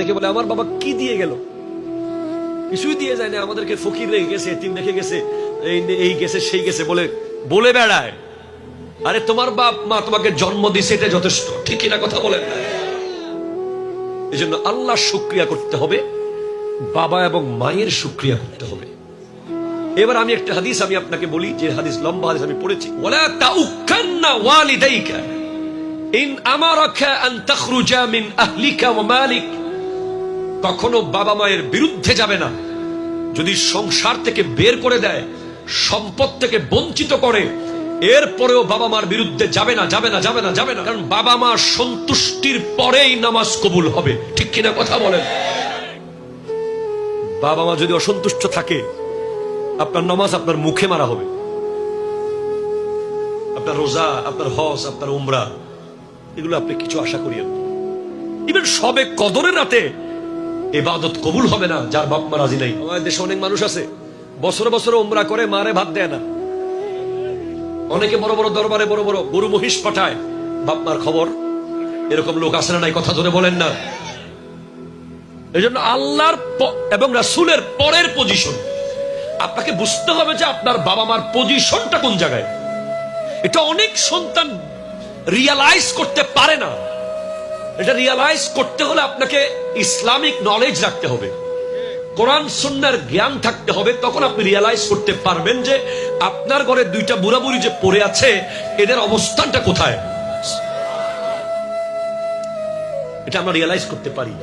অনেকে বলে আমার বাবা কি দিয়ে গেল, কিছুই দিয়ে যায় না, আমাদেরকে ফকির রেখে গেছে, এতিম রেখে গেছে, এই গেছে সেই গেছে বলে বলে বেড়ায়। আরে তোমার বাপ মা তোমাকে জন্ম দিয়েছে, এটা যথেষ্ট, ঠিক না কথা বলেন? এই জন্য আল্লাহর শুকরিয়া করতে হবে, বাবা এবং মায়ের শুকরিয়া করতে হবে। এবার আমি একটা হাদিস আমি আপনাকে বলি, যে হাদিস লম্বা হাদিস আমি পড়েছি, ওয়ালা তাউকান্না ওয়ালিদাইকা ইন আমারাকা আন তাখরুজা মিন আহলিকা ওয়া মালিক। কখনো বাবা মায়ের বিরুদ্ধে যাবে না, যদি সংসার থেকে বের করে দেয়, সম্পদ থেকে বঞ্চিত করে, এরপরেও বাবা মার বিরুদ্ধে যাবে না, যাবে না, যাবে না, যাবে না। কারণ বাবা মা সন্তুষ্টির পরেই নামাজ কবুল হবে, ঠিক কিনা কথা বলেন? বাবা মা যদি অসন্তুষ্ট থাকে, আপনার নামাজ আপনার মুখে মারা হবে, আপনার রোজা, আপনার হজ, আপনার উমরা, এগুলো আপনি কিছু আশা করিয়েন। ইভেন সবে কদরের রাতে ইবাদত কবুল হবে না যার বাপ মা রাজি নাই। আমাদের দেশে অনেক মানুষ আছে বছরে বছরে উমরা করে, মারে ভাত দেয় না। অনেকে বড় বড় দরবারে বড় বড় গরু মহিষ পাঠায়, বাপ মার খবর। এরকম লোক আছে না নাই? কথা ধরে বলেন না। এই জন্য আল্লাহর এবং রাসূলের পরের পজিশন আপনাকে বুঝতে হবে, যে আপনার বাবা মার পজিশনটা কোন জায়গায়। এটা অনেক সন্তান রিয়ালাইজ করতে পারে না। এটা রিয়ালাইজ করতে হলে আপনাকে ইসলামিক নলেজ রাখতে হবে, কোরআন সুন্নাহর জ্ঞান থাকতে হবে। তখন আপনি রিয়ালাইজ করতে পারবেন যে আপনার ঘরে দুইটা বুড়া বুড়ি যে পড়ে আছে, এদের অবস্থানটা কোথায়। এটা আমরা রিয়ালাইজ করতে পারি।